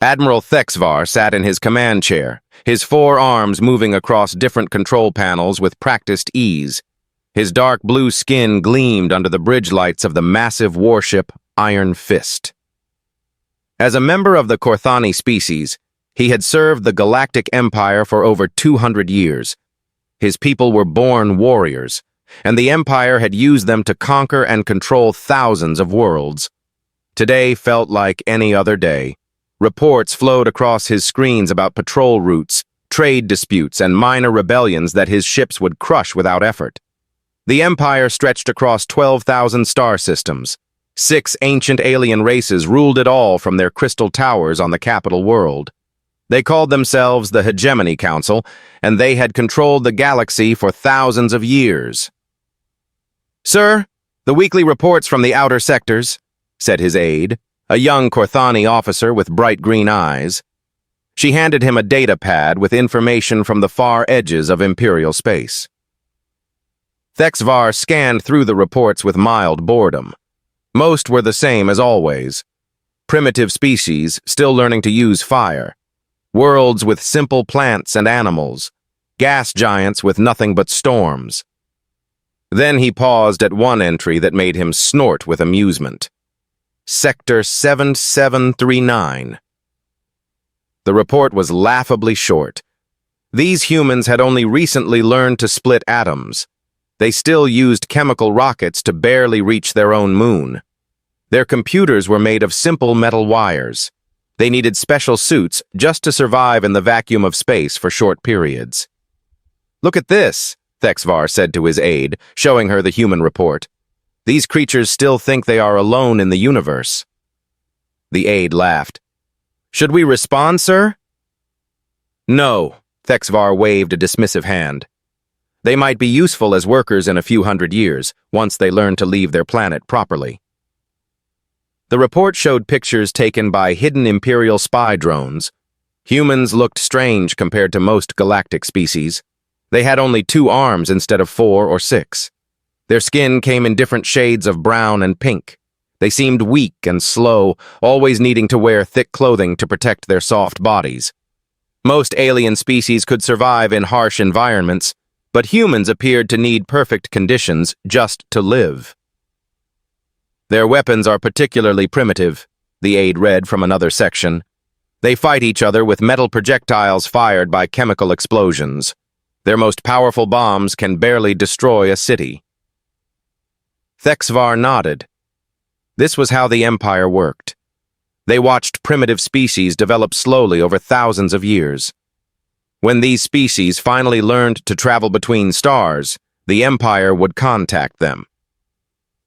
Admiral Thexvar sat in his command chair, his four arms moving across different control panels with practiced ease. His dark blue skin gleamed under the bridge lights of the massive warship Iron Fist. As a member of the Korthani species, he had served the Galactic Empire for over 200 years. His people were born warriors, and the Empire had used them to conquer and control thousands of worlds. Today felt like any other day. Reports flowed across his screens about patrol routes, trade disputes, and minor rebellions that his ships would crush without effort. The Empire stretched across 12,000 star systems. 6 ancient alien races ruled it all from their crystal towers on the capital world. They called themselves the Hegemony Council, and they had controlled the galaxy for thousands of years. "Sir, the weekly reports from the outer sectors," said his aide, a young Korthani officer with bright green eyes. She handed him a data pad with information from the far edges of Imperial space. Thexvar scanned through the reports with mild boredom. Most were the same as always. Primitive species still learning to use fire. Worlds with simple plants and animals. Gas giants with nothing but storms. Then he paused at one entry that made him snort with amusement. Sector 7739. The report was laughably short. These humans had only recently learned to split atoms. They still used chemical rockets to barely reach their own moon. Their computers were made of simple metal wires. They needed special suits just to survive in the vacuum of space for short periods. "Look at this," Thexvar said to his aide, showing her the human report. "These creatures still think they are alone in the universe." The aide laughed. "Should we respond, sir?" "No," Thexvar waved a dismissive hand. "They might be useful as workers in a few hundred years, once they learn to leave their planet properly." The report showed pictures taken by hidden Imperial spy drones. Humans looked strange compared to most galactic species. They had only 2 arms instead of 4 or 6. Their skin came in different shades of brown and pink. They seemed weak and slow, always needing to wear thick clothing to protect their soft bodies. Most alien species could survive in harsh environments, but humans appeared to need perfect conditions just to live. "Their weapons are particularly primitive," the aide read from another section. "They fight each other with metal projectiles fired by chemical explosions. Their most powerful bombs can barely destroy a city." Thexvar nodded. This was how the Empire worked. They watched primitive species develop slowly over thousands of years. When these species finally learned to travel between stars, the Empire would contact them.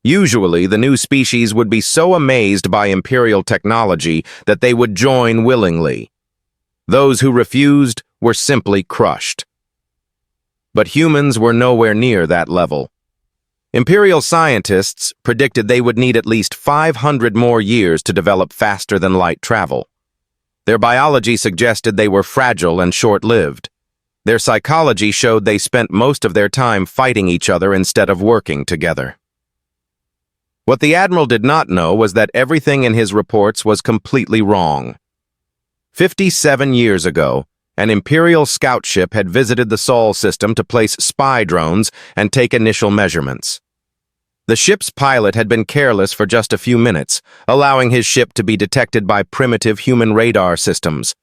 Usually, the new species would be so amazed by Imperial technology that they would join willingly. Those who refused were simply crushed. But humans were nowhere near that level. Imperial scientists predicted they would need at least 500 more years to develop faster-than-light travel. Their biology suggested they were fragile and short-lived. Their psychology showed they spent most of their time fighting each other instead of working together. What the Admiral did not know was that everything in his reports was completely wrong. 57 years ago, an Imperial scout ship had visited the Sol system to place spy drones and take initial measurements. The ship's pilot had been careless for just a few minutes, allowing his ship to be detected by primitive human radar systems.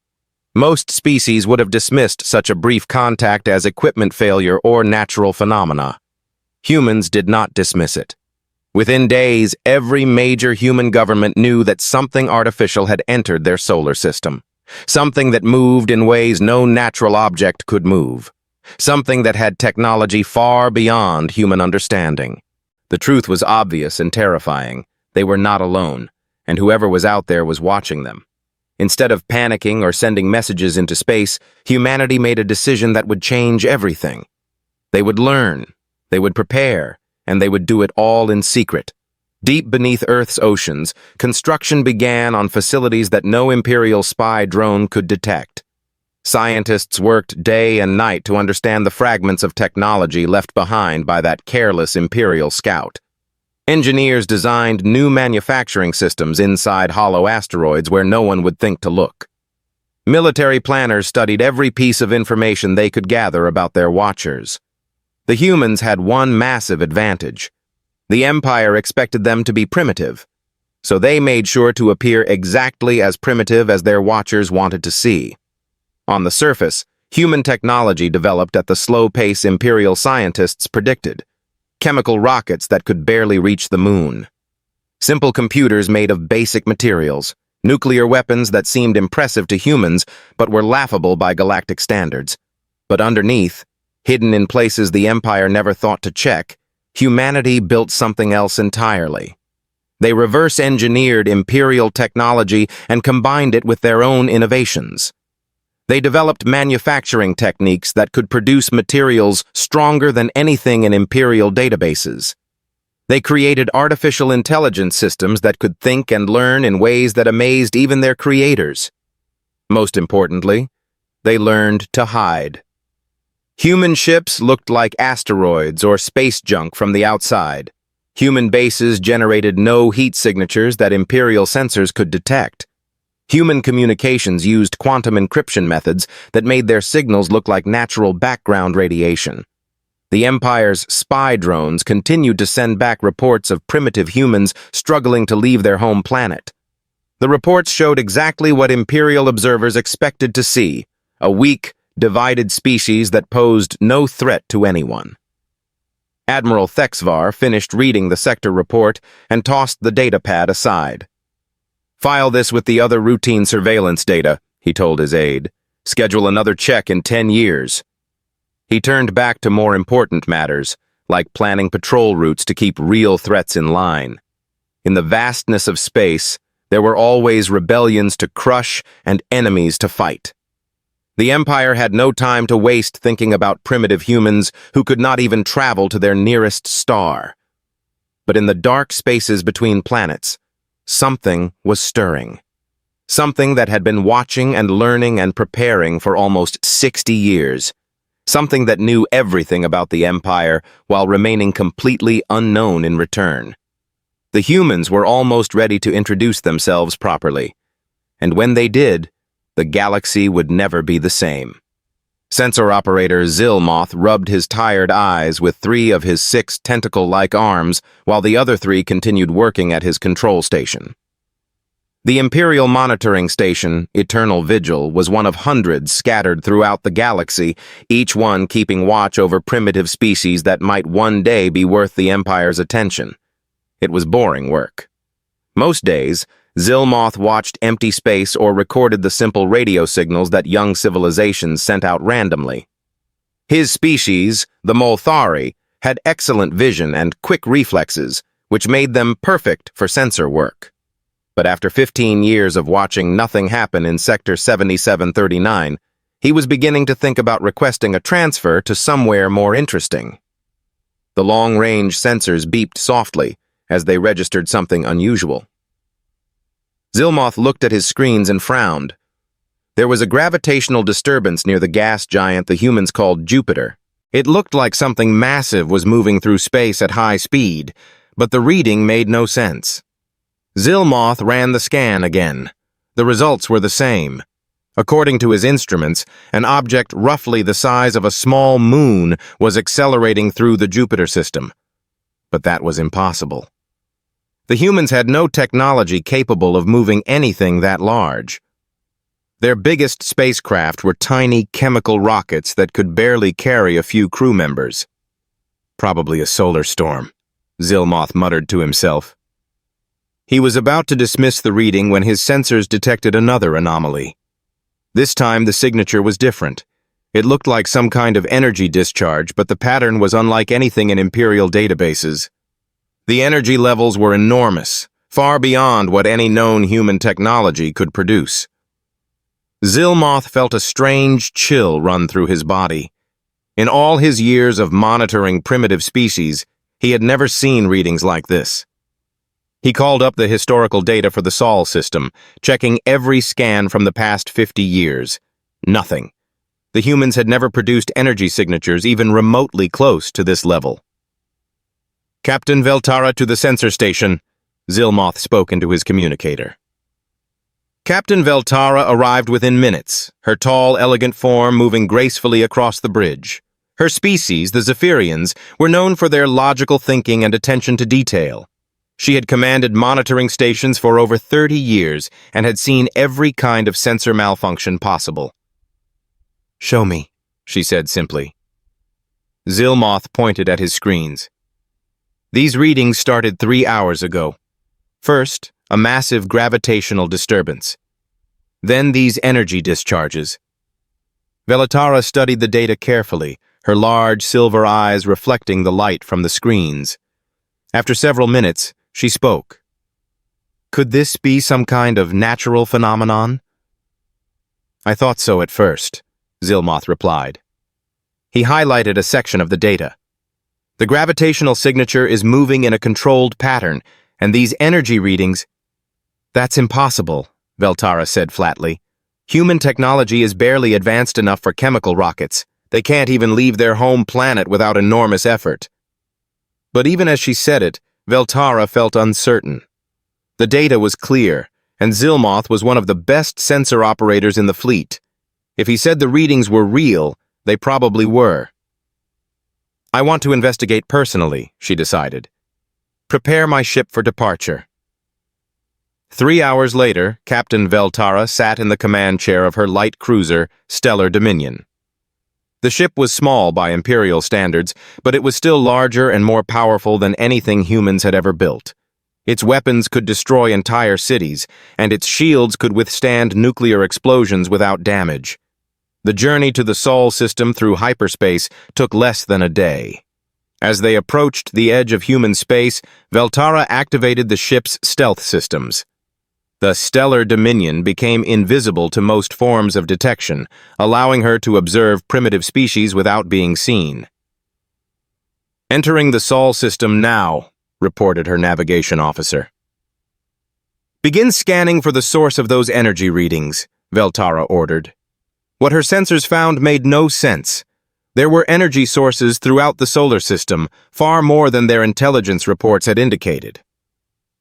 Most species would have dismissed such a brief contact as equipment failure or natural phenomena. Humans did not dismiss it. Within days, every major human government knew that something artificial had entered their solar system. Something that moved in ways no natural object could move. Something that had technology far beyond human understanding. The truth was obvious and terrifying. They were not alone, and whoever was out there was watching them. Instead of panicking or sending messages into space, humanity made a decision that would change everything. They would learn, they would prepare, and they would do it all in secret. Deep beneath Earth's oceans, construction began on facilities that no Imperial spy drone could detect. Scientists worked day and night to understand the fragments of technology left behind by that careless Imperial scout. Engineers designed new manufacturing systems inside hollow asteroids where no one would think to look. Military planners studied every piece of information they could gather about their watchers. The humans had one massive advantage. The Empire expected them to be primitive, so they made sure to appear exactly as primitive as their watchers wanted to see. On the surface, human technology developed at the slow pace Imperial scientists predicted. Chemical rockets that could barely reach the moon. Simple computers made of basic materials. Nuclear weapons that seemed impressive to humans but were laughable by galactic standards. But underneath, hidden in places the Empire never thought to check, humanity built something else entirely. They reverse-engineered Imperial technology and combined it with their own innovations. They developed manufacturing techniques that could produce materials stronger than anything in Imperial databases. They created artificial intelligence systems that could think and learn in ways that amazed even their creators. Most importantly, they learned to hide. Human ships looked like asteroids or space junk from the outside. Human bases generated no heat signatures that Imperial sensors could detect. Human communications used quantum encryption methods that made their signals look like natural background radiation. The Empire's spy drones continued to send back reports of primitive humans struggling to leave their home planet. The reports showed exactly what Imperial observers expected to see, a weak, divided species that posed no threat to anyone. Admiral Thexvar finished reading the sector report and tossed the datapad aside. "File this with the other routine surveillance data," he told his aide. "Schedule another check in 10 years. He turned back to more important matters, like planning patrol routes to keep real threats in line. In the vastness of space, there were always rebellions to crush and enemies to fight. The Empire had no time to waste thinking about primitive humans who could not even travel to their nearest star. But in the dark spaces between planets, something was stirring. Something that had been watching and learning and preparing for almost 60 years. Something that knew everything about the Empire while remaining completely unknown in return. The humans were almost ready to introduce themselves properly. And when they did, the galaxy would never be the same. Sensor operator Zilmoth rubbed his tired eyes with 3 of his 6 tentacle-like arms while the other 3 continued working at his control station. The Imperial monitoring station, Eternal Vigil, was one of hundreds scattered throughout the galaxy, each one keeping watch over primitive species that might one day be worth the Empire's attention. It was boring work. Most days, Zilmoth watched empty space or recorded the simple radio signals that young civilizations sent out randomly. His species, the Molthari, had excellent vision and quick reflexes, which made them perfect for sensor work. But after 15 years of watching nothing happen in Sector 7739, he was beginning to think about requesting a transfer to somewhere more interesting. The long-range sensors beeped softly as they registered something unusual. Zilmoth looked at his screens and frowned. There was a gravitational disturbance near the gas giant the humans called Jupiter. It looked like something massive was moving through space at high speed, but the reading made no sense. Zilmoth ran the scan again. The results were the same. According to his instruments, an object roughly the size of a small moon was accelerating through the Jupiter system. But that was impossible. The humans had no technology capable of moving anything that large. Their biggest spacecraft were tiny chemical rockets that could barely carry a few crew members. Probably a solar storm, Zilmoth muttered to himself. He was about to dismiss the reading when his sensors detected another anomaly. This time the signature was different. It looked like some kind of energy discharge, but the pattern was unlike anything in Imperial databases. The energy levels were enormous, far beyond what any known human technology could produce. Zilmoth felt a strange chill run through his body. In all his years of monitoring primitive species, he had never seen readings like this. He called up the historical data for the Sol system, checking every scan from the past 50 years. Nothing. The humans had never produced energy signatures even remotely close to this level. "Captain Veltara to the sensor station," Zilmoth spoke into his communicator. Captain Veltara arrived within minutes, her tall, elegant form moving gracefully across the bridge. Her species, the Zephyrians, were known for their logical thinking and attention to detail. She had commanded monitoring stations for over 30 years and had seen every kind of sensor malfunction possible. "Show me," she said simply. Zilmoth pointed at his screens. These readings started 3 hours ago. First, a massive gravitational disturbance. Then these energy discharges. Veltara studied the data carefully, her large silver eyes reflecting the light from the screens. After several minutes, she spoke. "Could this be some kind of natural phenomenon?" "I thought so at first," Zilmoth replied. He highlighted a section of the data. "The gravitational signature is moving in a controlled pattern, and these energy readings—" "That's impossible," Veltara said flatly. "Human technology is barely advanced enough for chemical rockets. They can't even leave their home planet without enormous effort." But even as she said it, Veltara felt uncertain. The data was clear, and Zilmoth was one of the best sensor operators in the fleet. If he said the readings were real, they probably were. "I want to investigate personally," she decided. "Prepare my ship for departure." 3 hours later, Captain Veltara sat in the command chair of her light cruiser, Stellar Dominion. The ship was small by Imperial standards, but it was still larger and more powerful than anything humans had ever built. Its weapons could destroy entire cities, and its shields could withstand nuclear explosions without damage. The journey to the Sol system through hyperspace took less than a day. As they approached the edge of human space, Veltara activated the ship's stealth systems. The Stellar Dominion became invisible to most forms of detection, allowing her to observe primitive species without being seen. "Entering the Sol system now," reported her navigation officer. "Begin scanning for the source of those energy readings," Veltara ordered. What her sensors found made no sense. There were energy sources throughout the solar system, far more than their intelligence reports had indicated.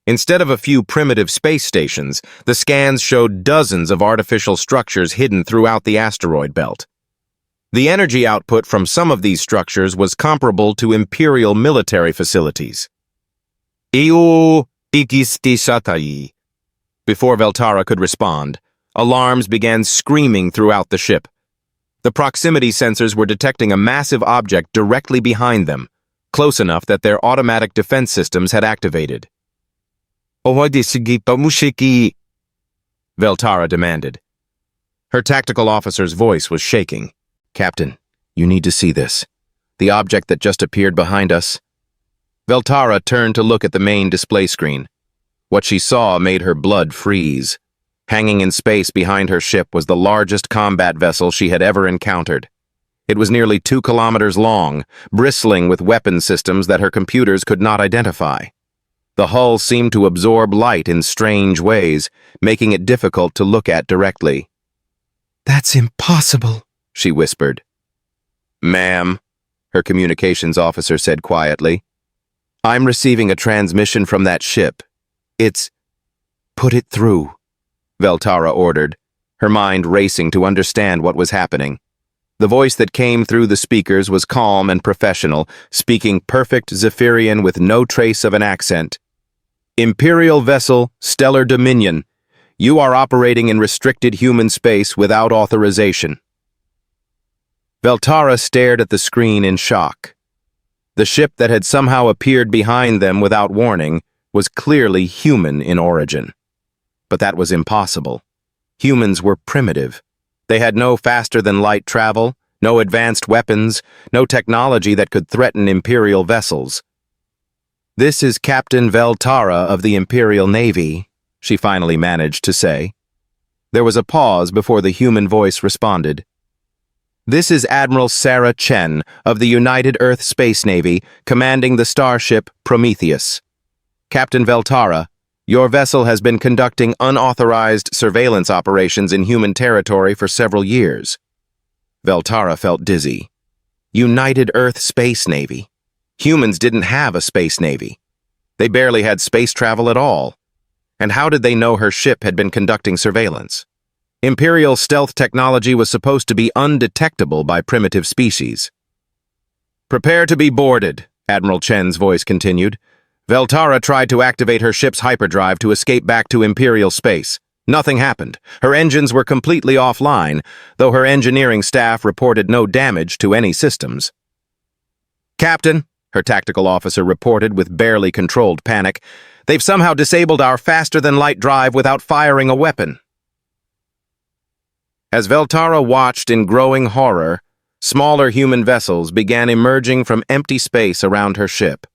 Instead of a few primitive space stations, the scans showed dozens of artificial structures hidden throughout the asteroid belt. The energy output from some of these structures was comparable to Imperial military facilities. Before Veltara could respond, alarms began screaming throughout the ship. The proximity sensors were detecting a massive object directly behind them, close enough that their automatic defense systems had activated. Veltara demanded. Her tactical officer's voice was shaking. "Captain, you need to see this. The object that just appeared behind us." Veltara turned to look at the main display screen. What she saw made her blood freeze. Hanging in space behind her ship was the largest combat vessel she had ever encountered. It was nearly 2 kilometers long, bristling with weapon systems that her computers could not identify. The hull seemed to absorb light in strange ways, making it difficult to look at directly. "That's impossible," she whispered. "Ma'am," her communications officer said quietly, "I'm receiving a transmission from that ship. It's—" "Put it through," Veltara ordered, her mind racing to understand what was happening. The voice that came through the speakers was calm and professional, speaking perfect Zephyrian with no trace of an accent. "Imperial vessel, Stellar Dominion. You are operating in restricted human space without authorization." Veltara stared at the screen in shock. The ship that had somehow appeared behind them without warning was clearly human in origin. But that was impossible. Humans were primitive. They had no faster-than-light travel, no advanced weapons, no technology that could threaten Imperial vessels. "This is Captain Veltara of the Imperial Navy," she finally managed to say. There was a pause before the human voice responded. "This is Admiral Sarah Chen of the United Earth Space Navy, commanding the starship Prometheus. Captain Veltara, your vessel has been conducting unauthorized surveillance operations in human territory for several years." Veltara felt dizzy. United Earth Space Navy. Humans didn't have a space navy. They barely had space travel at all. And how did they know her ship had been conducting surveillance? Imperial stealth technology was supposed to be undetectable by primitive species. "Prepare to be boarded," Admiral Chen's voice continued. Veltara tried to activate her ship's hyperdrive to escape back to Imperial space. Nothing happened. Her engines were completely offline, though her engineering staff reported no damage to any systems. "Captain," her tactical officer reported with barely controlled panic, "they've somehow disabled our faster-than-light drive without firing a weapon." As Veltara watched in growing horror, smaller human vessels began emerging from empty space around her ship.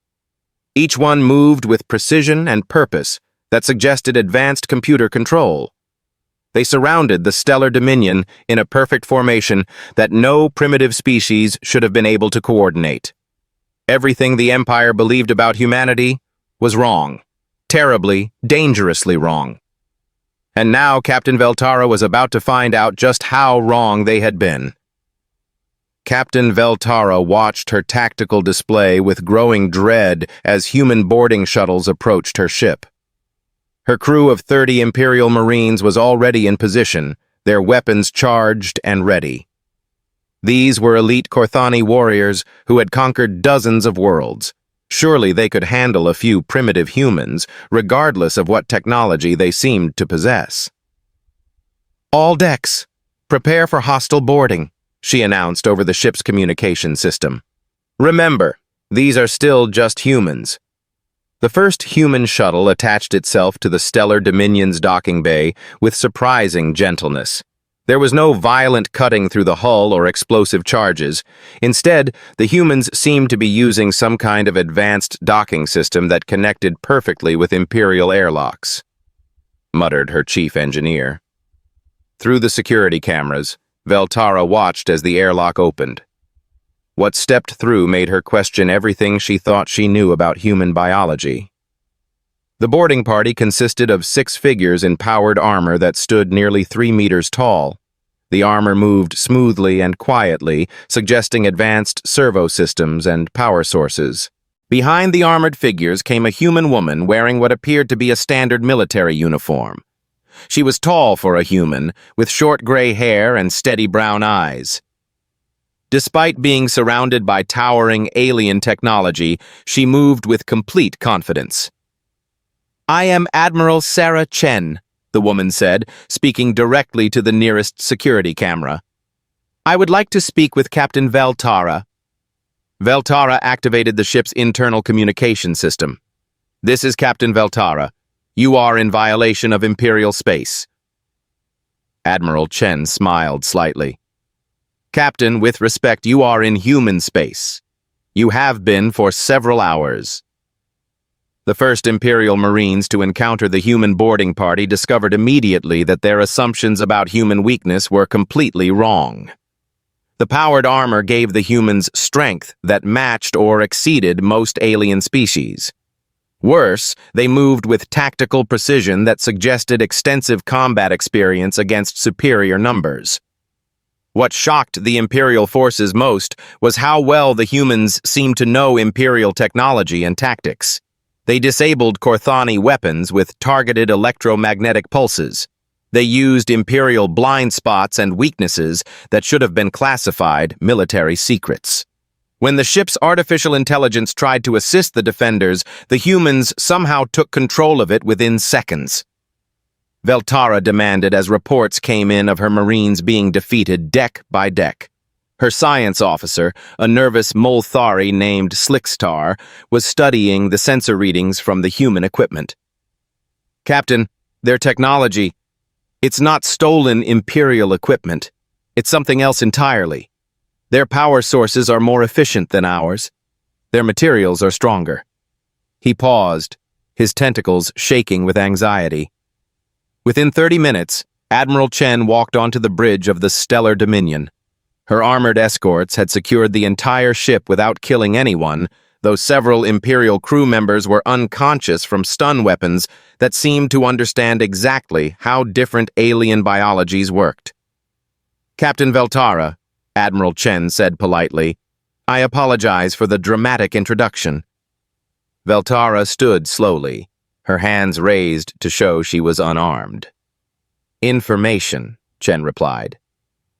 Each one moved with precision and purpose that suggested advanced computer control. They surrounded the stellar dominion in a perfect formation that no primitive species should have been able to coordinate. Everything the Empire believed about humanity was wrong. Terribly, dangerously wrong. And now Captain Veltara was about to find out just how wrong they had been. Captain Veltara watched her tactical display with growing dread as human boarding shuttles approached her ship. Her crew of 30 Imperial Marines was already in position, their weapons charged and ready. These were elite Korthani warriors who had conquered dozens of worlds. Surely they could handle a few primitive humans, regardless of what technology they seemed to possess. "All decks, prepare for hostile boarding," she announced over the ship's communication system. "Remember, these are still just humans." The first human shuttle attached itself to the stellar Dominion's docking bay with surprising gentleness. There was no violent cutting through the hull or explosive charges. Instead, the humans seemed to be using some kind of advanced docking system that connected perfectly with Imperial airlocks, muttered her chief engineer. Through the security cameras, Veltara watched as the airlock opened. What stepped through made her question everything she thought she knew about human biology. The boarding party consisted of 6 figures in powered armor that stood nearly 3 meters tall. The armor moved smoothly and quietly, suggesting advanced servo systems and power sources. Behind the armored figures came a human woman wearing what appeared to be a standard military uniform. She was tall for a human, with short gray hair and steady brown eyes. Despite being surrounded by towering alien technology, she moved with complete confidence. "I am Admiral Sarah Chen," the woman said, speaking directly to the nearest security camera. "I would like to speak with Captain Veltara." Veltara activated the ship's internal communication system. "This is Captain Veltara. You are in violation of Imperial space." Admiral Chen smiled slightly. "Captain, with respect, you are in human space. You have been for several hours." The first Imperial Marines to encounter the human boarding party discovered immediately that their assumptions about human weakness were completely wrong. The powered armor gave the humans strength that matched or exceeded most alien species. Worse, they moved with tactical precision that suggested extensive combat experience against superior numbers. What shocked the Imperial forces most was how well the humans seemed to know Imperial technology and tactics. They disabled Korthani weapons with targeted electromagnetic pulses. They used Imperial blind spots and weaknesses that should have been classified military secrets. When the ship's artificial intelligence tried to assist the defenders, the humans somehow took control of it within seconds. Veltara demanded as reports came in of her Marines being defeated deck by deck. Her science officer, a nervous Molthari named Slickstar, was studying the sensor readings from the human equipment. "Captain, their technology, it's not stolen Imperial equipment. It's something else entirely. Their power sources are more efficient than ours. Their materials are stronger." He paused, his tentacles shaking with anxiety. Within 30 minutes, Admiral Chen walked onto the bridge of the Stellar Dominion. Her armored escorts had secured the entire ship without killing anyone, though several Imperial crew members were unconscious from stun weapons that seemed to understand exactly how different alien biologies worked. "Captain Veltara," Admiral Chen said politely, "I apologize for the dramatic introduction." Veltara stood slowly, her hands raised to show she was unarmed. Information, Chen replied.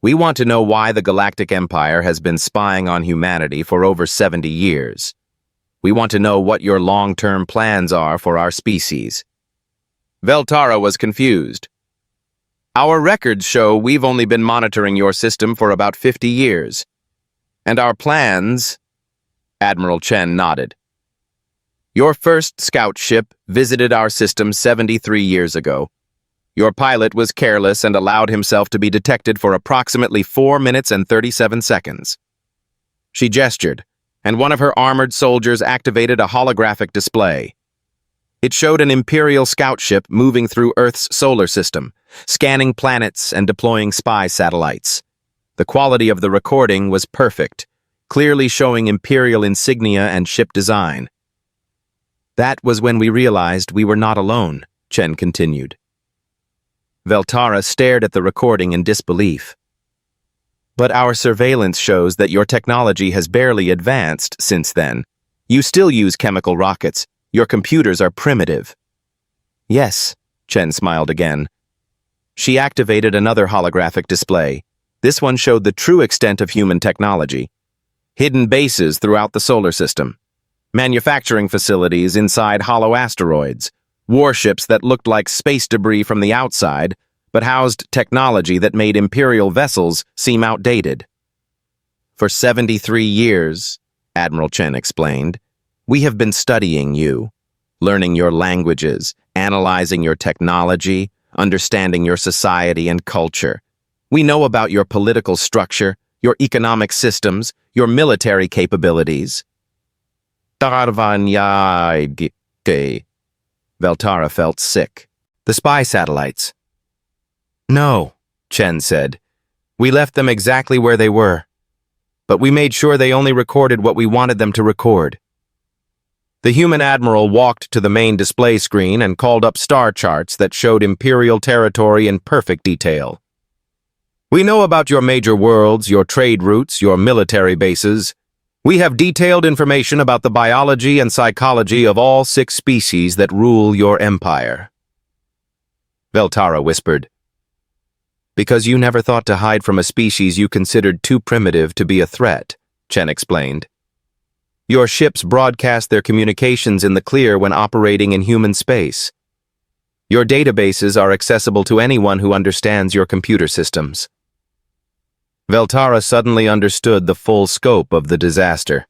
We want to know why the Galactic Empire has been spying on humanity for over 70 years. We want to know what your long-term plans are for our species. Veltara was confused. Our records show we've only been monitoring your system for about 50 years. And our plans... Admiral Chen nodded. Your first scout ship visited our system 73 years ago. Your pilot was careless and allowed himself to be detected for approximately 4 minutes and 37 seconds. She gestured, and one of her armored soldiers activated a holographic display. It showed an Imperial scout ship moving through Earth's solar system, scanning planets and deploying spy satellites. The quality of the recording was perfect, clearly showing Imperial insignia and ship design. That was when we realized we were not alone, Chen continued. Veltara stared at the recording in disbelief. But our surveillance shows that your technology has barely advanced since then. You still use chemical rockets. Your computers are primitive. Yes, Chen smiled again. She activated another holographic display. This one showed the true extent of human technology. Hidden bases throughout the solar system. Manufacturing facilities inside hollow asteroids. Warships that looked like space debris from the outside, but housed technology that made Imperial vessels seem outdated. For 73 years, Admiral Chen explained, we have been studying you, learning your languages, analyzing your technology, understanding your society and culture. We know about your political structure, your economic systems, your military capabilities. Veltara felt sick. The spy satellites. No, Chen said. We left them exactly where they were. But we made sure they only recorded what we wanted them to record. The human admiral walked to the main display screen and called up star charts that showed Imperial territory in perfect detail. We know about your major worlds, your trade routes, your military bases. We have detailed information about the biology and psychology of all 6 species that rule your empire. Veltara whispered. Because you never thought to hide from a species you considered too primitive to be a threat, Chen explained. Your ships broadcast their communications in the clear when operating in human space. Your databases are accessible to anyone who understands your computer systems. Veltara suddenly understood the full scope of the disaster.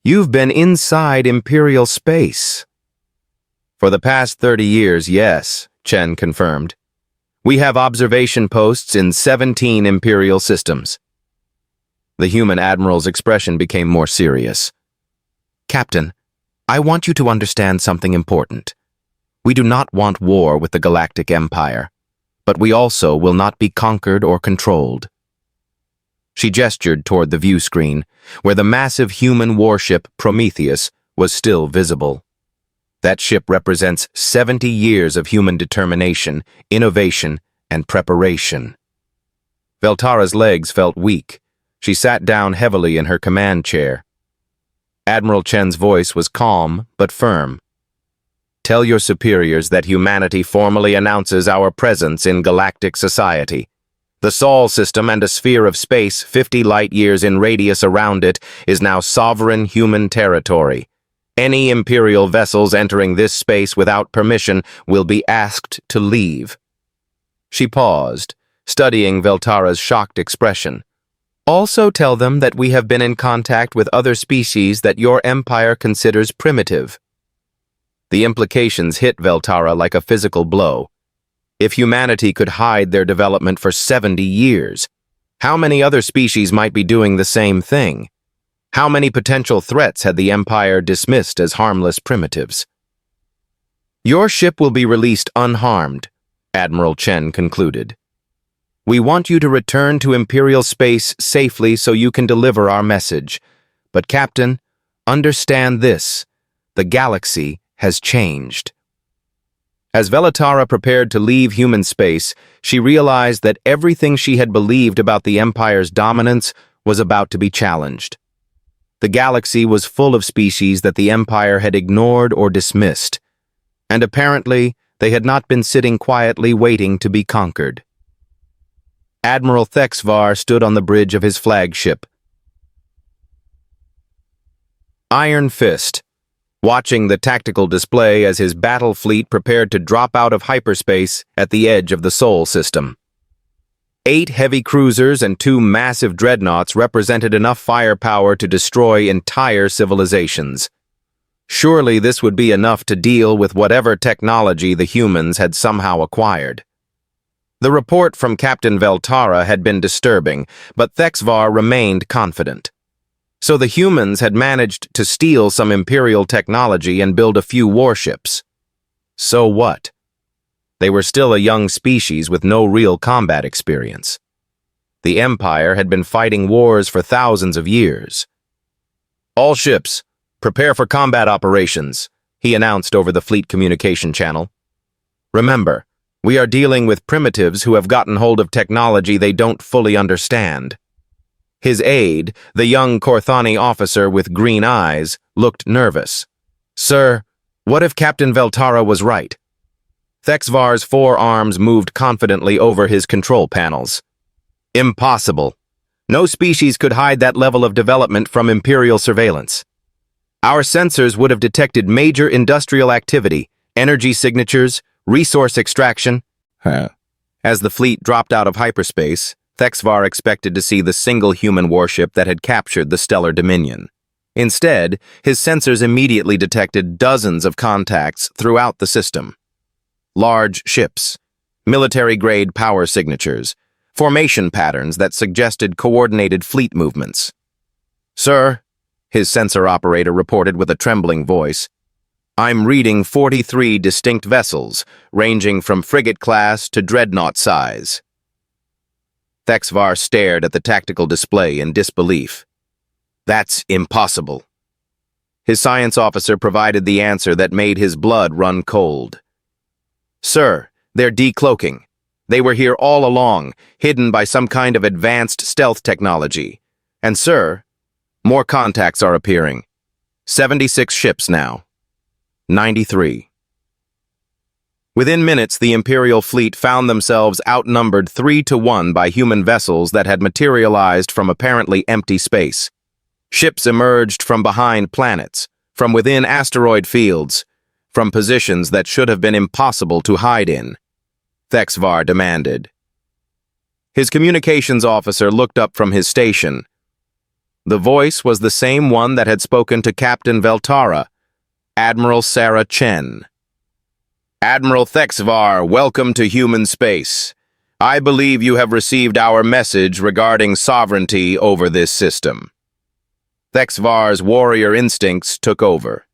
You've been inside Imperial space. For the past 30 years, yes, Chen confirmed. We have observation posts in 17 Imperial systems. The human admiral's expression became more serious. Captain, I want you to understand something important. We do not want war with the Galactic Empire, but we also will not be conquered or controlled. She gestured toward the view screen, where the massive human warship Prometheus was still visible. That ship represents 70 years of human determination, innovation, and preparation. Veltara's legs felt weak. She sat down heavily in her command chair. Admiral Chen's voice was calm but firm. Tell your superiors that humanity formally announces our presence in galactic society. The Sol system and a sphere of space 50 light-years in radius around it is now sovereign human territory. Any Imperial vessels entering this space without permission will be asked to leave. She paused, studying Veltara's shocked expression. Also tell them that we have been in contact with other species that your empire considers primitive. The implications hit Veltara like a physical blow. If humanity could hide their development for 70 years, how many other species might be doing the same thing? How many potential threats had the Empire dismissed as harmless primitives? Your ship will be released unharmed, Admiral Chen concluded. We want you to return to Imperial space safely so you can deliver our message. But, Captain, understand this. The galaxy has changed. As Veltara prepared to leave human space, she realized that everything she had believed about the Empire's dominance was about to be challenged. The galaxy was full of species that the Empire had ignored or dismissed. And apparently, they had not been sitting quietly waiting to be conquered. Admiral Thexvar stood on the bridge of his flagship, Iron Fist, watching the tactical display as his battle fleet prepared to drop out of hyperspace at the edge of the Sol system. 8 heavy cruisers and 2 massive dreadnoughts represented enough firepower to destroy entire civilizations. Surely this would be enough to deal with whatever technology the humans had somehow acquired. The report from Captain Veltara had been disturbing, but Thexvar remained confident. So the humans had managed to steal some Imperial technology and build a few warships. So what? They were still a young species with no real combat experience. The Empire had been fighting wars for thousands of years. "All ships, prepare for combat operations," he announced over the fleet communication channel. "Remember, we are dealing with primitives who have gotten hold of technology they don't fully understand." His aide, the young Korthani officer with green eyes, looked nervous. "Sir, what if Captain Veltara was right?" Thexvar's forearms moved confidently over his control panels. "Impossible. No species could hide that level of development from Imperial surveillance. Our sensors would have detected major industrial activity, energy signatures, resource extraction." As the fleet dropped out of hyperspace, Thexvar expected to see the single human warship that had captured the stellar dominion. Instead, his sensors immediately detected dozens of contacts throughout the system. Large ships, military-grade power signatures, formation patterns that suggested coordinated fleet movements. "Sir," his sensor operator reported with a trembling voice, "I'm reading 43 distinct vessels, ranging from frigate class to dreadnought size." Thexvar stared at the tactical display in disbelief. "That's impossible." His science officer provided the answer that made his blood run cold. "Sir, they're decloaking. They were here all along, hidden by some kind of advanced stealth technology. And sir, more contacts are appearing. 76 ships now. 93. Within minutes, the Imperial fleet found themselves outnumbered 3-1 by human vessels that had materialized from apparently empty space. Ships emerged from behind planets, from within asteroid fields, from positions that should have been impossible to hide in. Thexvar demanded. His communications officer looked up from his station. The voice was the same one that had spoken to Captain Veltara, Admiral Sarah Chen. "Admiral Thexvar, welcome to human space. I believe you have received our message regarding sovereignty over this system." Thexvar's warrior instincts took over.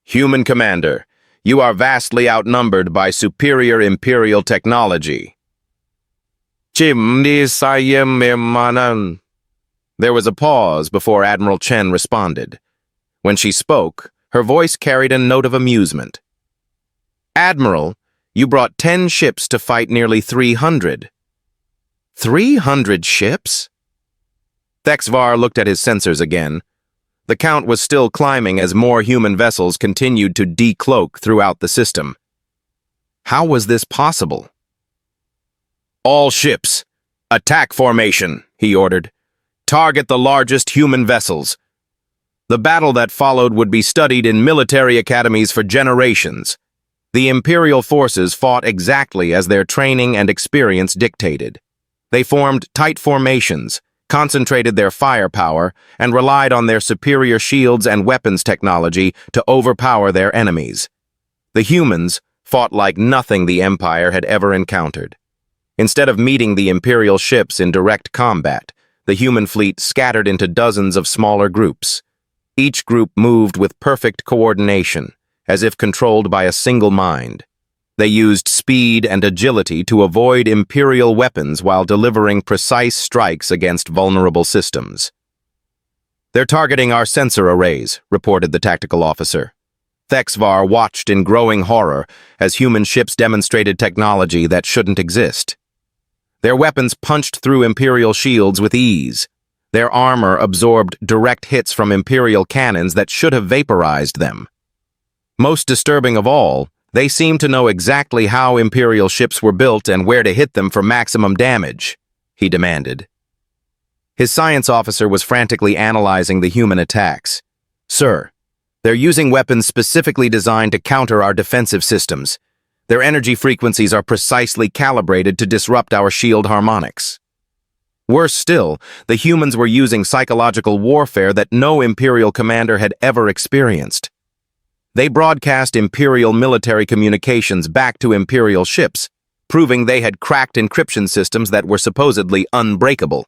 "Human commander, you are vastly outnumbered by superior Imperial technology." There was a pause before Admiral Chen responded. When she spoke, her voice carried a note of amusement. "Admiral, you brought 10 ships to fight nearly 300. 300 ships? Thexvar looked at his sensors again. The count was still climbing as more human vessels continued to decloak throughout the system. How was this possible? "All ships, attack formation," he ordered. "Target the largest human vessels." The battle that followed would be studied in military academies for generations. The Imperial forces fought exactly as their training and experience dictated. They formed tight formations, concentrated their firepower, and relied on their superior shields and weapons technology to overpower their enemies. The humans fought like nothing the Empire had ever encountered. Instead of meeting the Imperial ships in direct combat, the human fleet scattered into dozens of smaller groups. Each group moved with perfect coordination, as if controlled by a single mind. They used speed and agility to avoid Imperial weapons while delivering precise strikes against vulnerable systems. "They're targeting our sensor arrays," reported the tactical officer. Thexvar watched in growing horror as human ships demonstrated technology that shouldn't exist. Their weapons punched through Imperial shields with ease. Their armor absorbed direct hits from Imperial cannons that should have vaporized them. Most disturbing of all, They seemed to know exactly how Imperial ships were built and where to hit them for maximum damage, he demanded. His science officer was frantically analyzing the human attacks. Sir, they're using weapons specifically designed to counter our defensive systems. Their energy frequencies are precisely calibrated to disrupt our shield harmonics. Worse still, the humans were using psychological warfare that no Imperial commander had ever experienced. They broadcast Imperial military communications back to Imperial ships, proving they had cracked encryption systems that were supposedly unbreakable.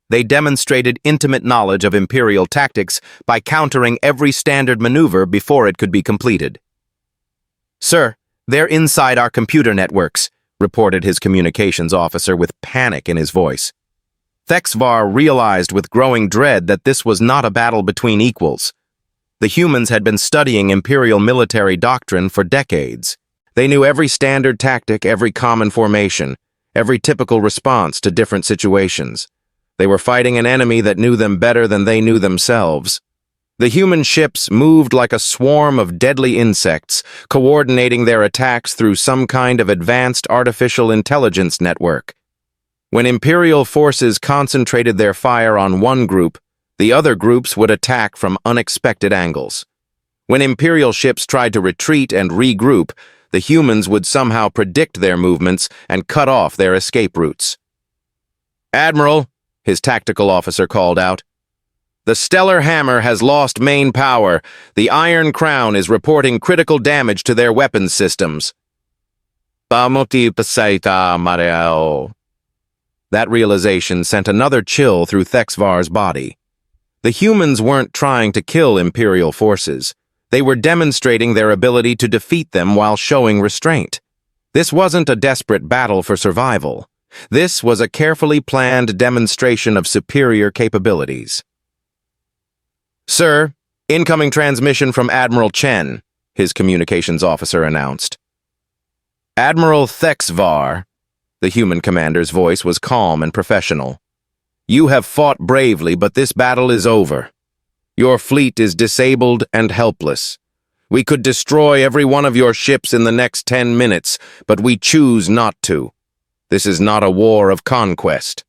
They demonstrated intimate knowledge of Imperial tactics by countering every standard maneuver before it could be completed. Sir, they're inside our computer networks, reported his communications officer with panic in his voice. Thexvar realized with growing dread that this was not a battle between equals. The humans had been studying Imperial military doctrine for decades. They knew every standard tactic, every common formation, every typical response to different situations. They were fighting an enemy that knew them better than they knew themselves. The human ships moved like a swarm of deadly insects, coordinating their attacks through some kind of advanced artificial intelligence network. When Imperial forces concentrated their fire on one group, the other groups would attack from unexpected angles. When Imperial ships tried to retreat and regroup, the humans would somehow predict their movements and cut off their escape routes. "Admiral," his tactical officer called out, "the Stellar Hammer has lost main power. The Iron Crown is reporting critical damage to their weapons systems." That realization sent another chill through Thexvar's body. The humans weren't trying to kill Imperial forces. They were demonstrating their ability to defeat them while showing restraint. This wasn't a desperate battle for survival. This was a carefully planned demonstration of superior capabilities. "Sir, incoming transmission from Admiral Chen," his communications officer announced. "Admiral Thexvar," the human commander's voice was calm and professional. "You have fought bravely, but this battle is over. Your fleet is disabled and helpless. We could destroy every one of your ships in the next 10 minutes, but we choose not to. This is not a war of conquest."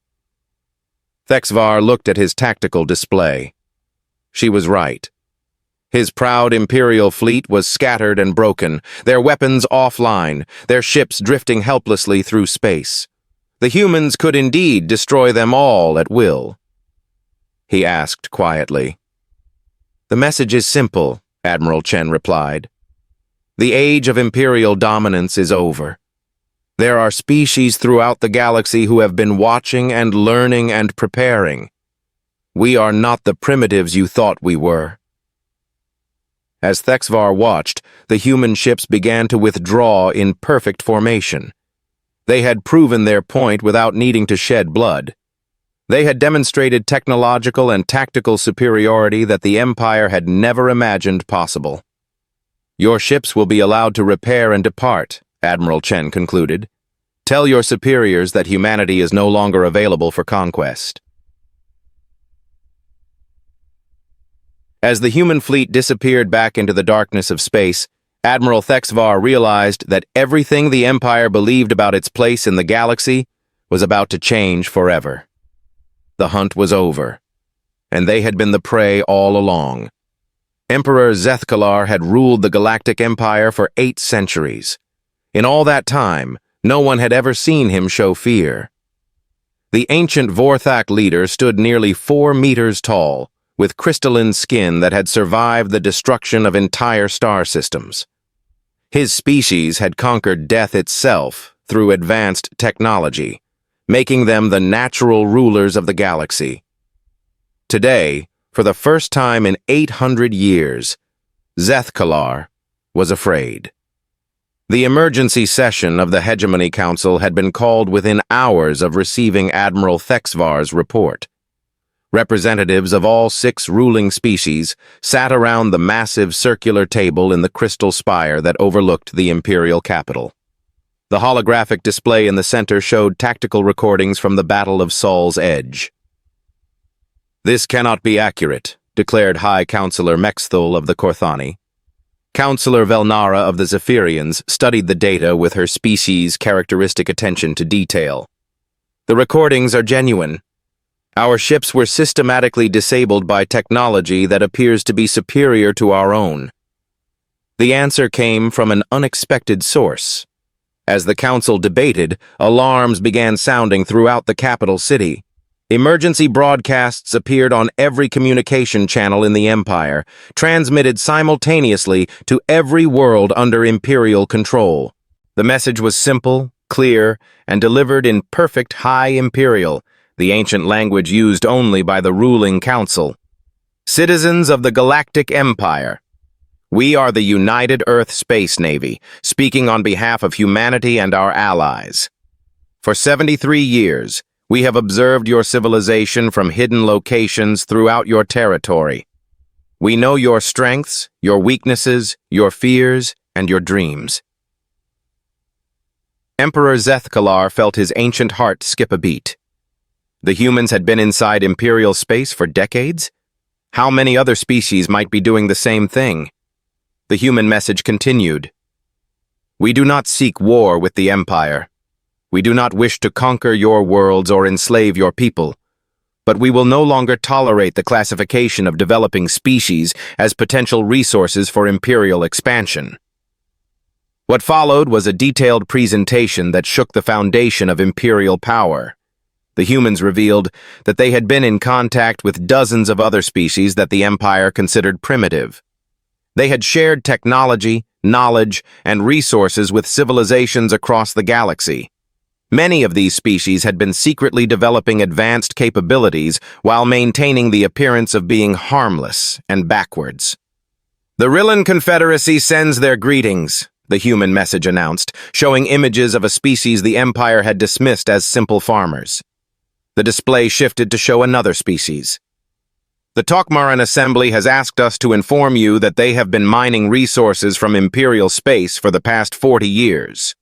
Thexvar looked at his tactical display. She was right. His proud Imperial fleet was scattered and broken, their weapons offline, their ships drifting helplessly through space. The humans could indeed destroy them all at will. He asked quietly. "The message is simple," Admiral Chen replied. "The age of Imperial dominance is over. There are species throughout the galaxy who have been watching and learning and preparing. We are not the primitives you thought we were." As Thexvar watched, the human ships began to withdraw in perfect formation. They had proven their point without needing to shed blood. They had demonstrated technological and tactical superiority that the Empire had never imagined possible. "Your ships will be allowed to repair and depart," Admiral Chen concluded. "Tell your superiors that humanity is no longer available for conquest." As the human fleet disappeared back into the darkness of space, Admiral Thexvar realized that everything the Empire believed about its place in the galaxy was about to change forever. The hunt was over, and they had been the prey all along. Emperor Zethkalar had ruled the Galactic Empire for 8 centuries. In all that time, no one had ever seen him show fear. The ancient Vorthak leader stood nearly 4 meters tall, with crystalline skin that had survived the destruction of entire star systems. His species had conquered death itself through advanced technology, making them the natural rulers of the galaxy. Today, for the first time in 800 years, Zethkalar was afraid. The emergency session of the Hegemony Council had been called within hours of receiving Admiral Thexvar's report. Representatives of all 6 ruling species sat around the massive circular table in the crystal spire that overlooked the imperial capital. The holographic display in the center showed tactical recordings from the Battle of Sol's Edge. "This cannot be accurate," declared High Counselor Mexthul of the Korthani. Counselor Velnara of the Zephyrians studied the data with her species' characteristic attention to detail. The recordings are genuine. Our ships were systematically disabled by technology that appears to be superior to our own. The answer came from an unexpected source. As the council debated, alarms began sounding throughout the capital city. Emergency broadcasts appeared on every communication channel in the Empire, transmitted simultaneously to every world under Imperial control. The message was simple, clear, and delivered in perfect High Imperial, the ancient language used only by the ruling council. Citizens of the Galactic Empire, we are the United Earth Space Navy, speaking on behalf of humanity and our allies. For 73 years, we have observed your civilization from hidden locations throughout your territory. We know your strengths, your weaknesses, your fears, and your dreams. Emperor Zethkalar felt his ancient heart skip a beat. The humans had been inside Imperial space for decades? How many other species might be doing the same thing? The human message continued. We do not seek war with the Empire. We do not wish to conquer your worlds or enslave your people, but we will no longer tolerate the classification of developing species as potential resources for Imperial expansion. What followed was a detailed presentation that shook the foundation of Imperial power. The humans revealed that they had been in contact with dozens of other species that the Empire considered primitive. They had shared technology, knowledge, and resources with civilizations across the galaxy. Many of these species had been secretly developing advanced capabilities while maintaining the appearance of being harmless and backwards. The Rillan Confederacy sends their greetings, the human message announced, showing images of a species the Empire had dismissed as simple farmers. The display shifted to show another species. The Tokmaran Assembly has asked us to inform you that they have been mining resources from Imperial space for the past 40 years.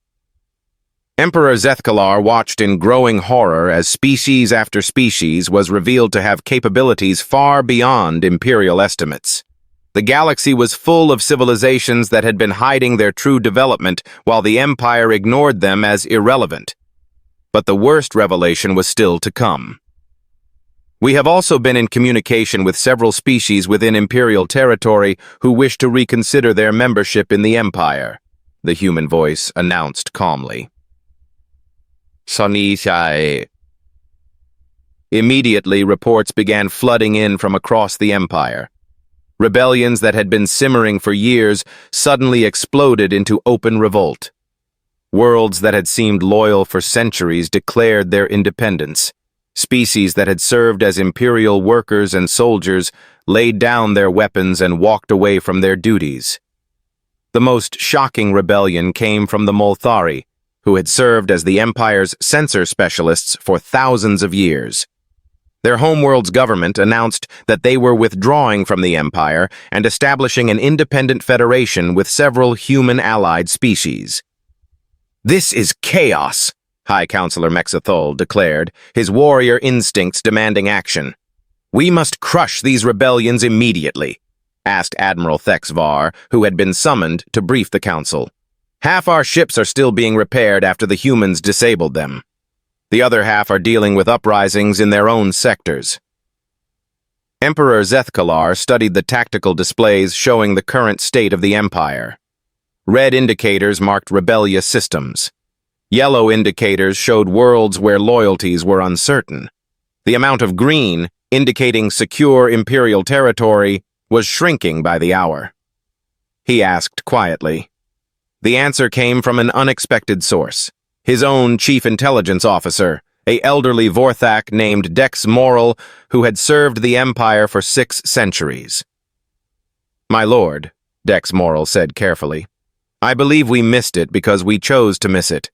Emperor Zethkalar watched in growing horror as species after species was revealed to have capabilities far beyond Imperial estimates. The galaxy was full of civilizations that had been hiding their true development while the Empire ignored them as irrelevant. But the worst revelation was still to come. We have also been in communication with several species within Imperial territory who wish to reconsider their membership in the Empire, the human voice announced calmly. Sonishai. Immediately, reports began flooding in from across the Empire. Rebellions that had been simmering for years suddenly exploded into open revolt. Worlds that had seemed loyal for centuries declared their independence. Species that had served as Imperial workers and soldiers laid down their weapons and walked away from their duties. The most shocking rebellion came from the Molthari, who had served as the Empire's censor specialists for thousands of years. Their homeworld's government announced that they were withdrawing from the Empire and establishing an independent federation with several human-allied species. This is chaos, High Counselor Mexathol declared, his warrior instincts demanding action. We must crush these rebellions immediately, asked Admiral Thexvar, who had been summoned to brief the council. Half our ships are still being repaired after the humans disabled them. The other half are dealing with uprisings in their own sectors. Emperor Zethkalar studied the tactical displays showing the current state of the Empire. Red indicators marked rebellious systems. Yellow indicators showed worlds where loyalties were uncertain. The amount of green, indicating secure Imperial territory, was shrinking by the hour. He asked quietly. The answer came from an unexpected source. His own chief intelligence officer, an elderly Vorthak named Dex Moral, who had served the Empire for 6 centuries. My lord, Dex Moral said carefully, I believe we missed it because we chose to miss it.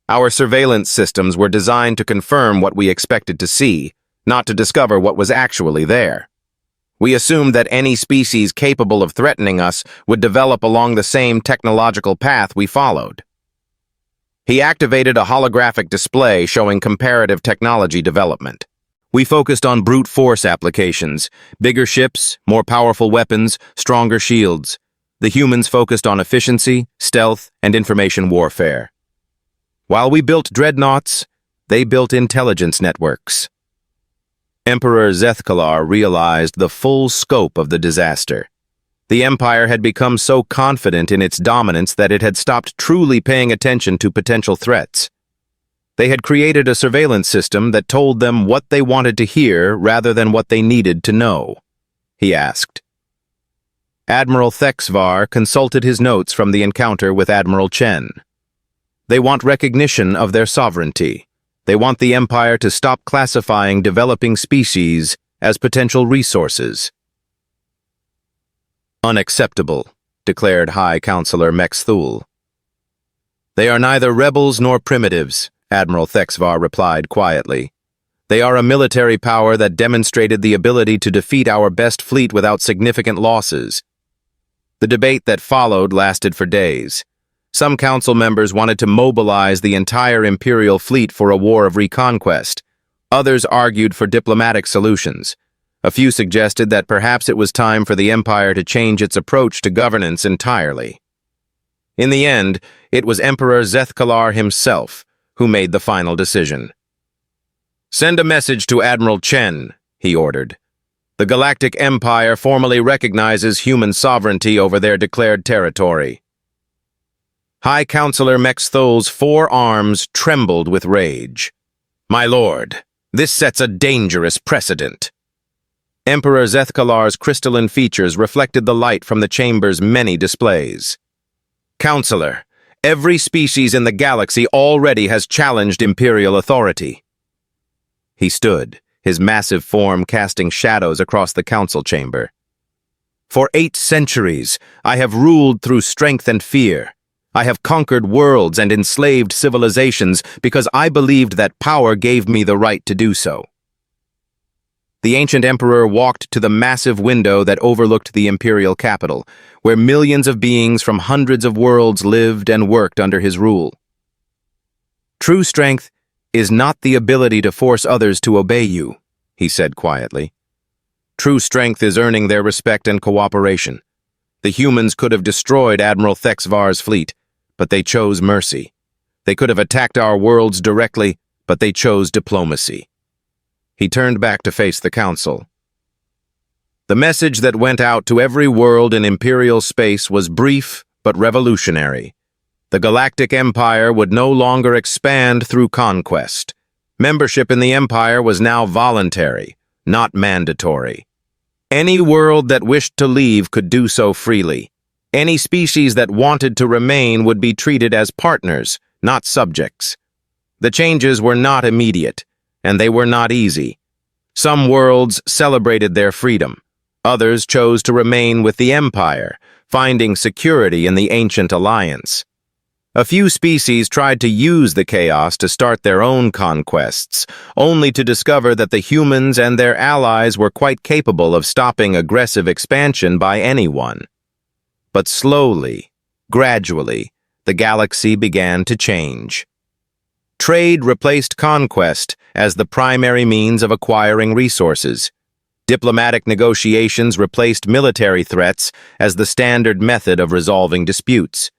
Our surveillance systems were designed to confirm what we expected to see, not to discover what was actually there. We assumed that any species capable of threatening us would develop along the same technological path we followed. He activated a holographic display showing comparative technology development. We focused on brute force applications, bigger ships, more powerful weapons, stronger shields. The humans focused on efficiency, stealth, and information warfare. While we built dreadnoughts, they built intelligence networks. Emperor Zethkalar realized the full scope of the disaster. The Empire had become so confident in its dominance that it had stopped truly paying attention to potential threats. They had created a surveillance system that told them what they wanted to hear rather than what they needed to know. He asked. Admiral Thexvar consulted his notes from the encounter with Admiral Chen. They want recognition of their sovereignty. They want the Empire to stop classifying developing species as potential resources. Unacceptable, declared High Counselor Mexthul. They are neither rebels nor primitives, Admiral Thexvar replied quietly. They are a military power that demonstrated the ability to defeat our best fleet without significant losses. The debate that followed lasted for days. Some council members wanted to mobilize the entire Imperial fleet for a war of reconquest. Others argued for diplomatic solutions. A few suggested that perhaps it was time for the Empire to change its approach to governance entirely. In the end, it was Emperor Zethkalar himself who made the final decision. Send a message to Admiral Chen, he ordered. The Galactic Empire formally recognizes human sovereignty over their declared territory. High Counselor Mexthul's forearms trembled with rage. My lord, this sets a dangerous precedent. Emperor Zethkalar's crystalline features reflected the light from the chamber's many displays. Counselor, every species in the galaxy already has challenged Imperial authority. He stood, his massive form casting shadows across the council chamber. For 8 centuries, I have ruled through strength and fear. I have conquered worlds and enslaved civilizations because I believed that power gave me the right to do so. The ancient emperor walked to the massive window that overlooked the imperial capital, where millions of beings from hundreds of worlds lived and worked under his rule. True strength is not the ability to force others to obey you, he said quietly. True strength is earning their respect and cooperation. The humans could have destroyed Admiral Thexvar's fleet, but they chose mercy. They could have attacked our worlds directly, but they chose diplomacy. He turned back to face the council. The message that went out to every world in Imperial space was brief but revolutionary. The Galactic Empire would no longer expand through conquest. Membership in the Empire was now voluntary, not mandatory. Any world that wished to leave could do so freely. Any species that wanted to remain would be treated as partners, not subjects. The changes were not immediate, and they were not easy. Some worlds celebrated their freedom. Others chose to remain with the Empire, finding security in the ancient alliance. A few species tried to use the chaos to start their own conquests, only to discover that the humans and their allies were quite capable of stopping aggressive expansion by anyone. But slowly, gradually, the galaxy began to change. Trade replaced conquest as the primary means of acquiring resources. Diplomatic negotiations replaced military threats as the standard method of resolving disputes.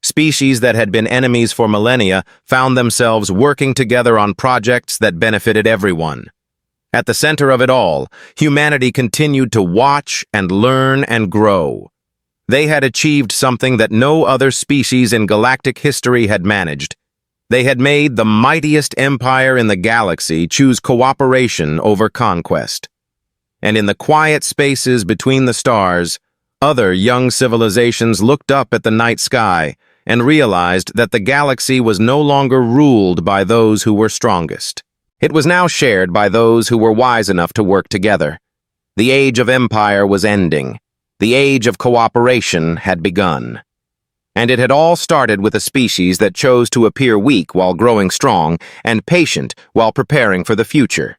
Species that had been enemies for millennia found themselves working together on projects that benefited everyone. At the center of it all, humanity continued to watch and learn and grow. They had achieved something that no other species in galactic history had managed. They had made the mightiest empire in the galaxy choose cooperation over conquest. And in the quiet spaces between the stars, other young civilizations looked up at the night sky and realized that the galaxy was no longer ruled by those who were strongest. It was now shared by those who were wise enough to work together. The age of empire was ending. The age of cooperation had begun. And it had all started with a species that chose to appear weak while growing strong and patient while preparing for the future.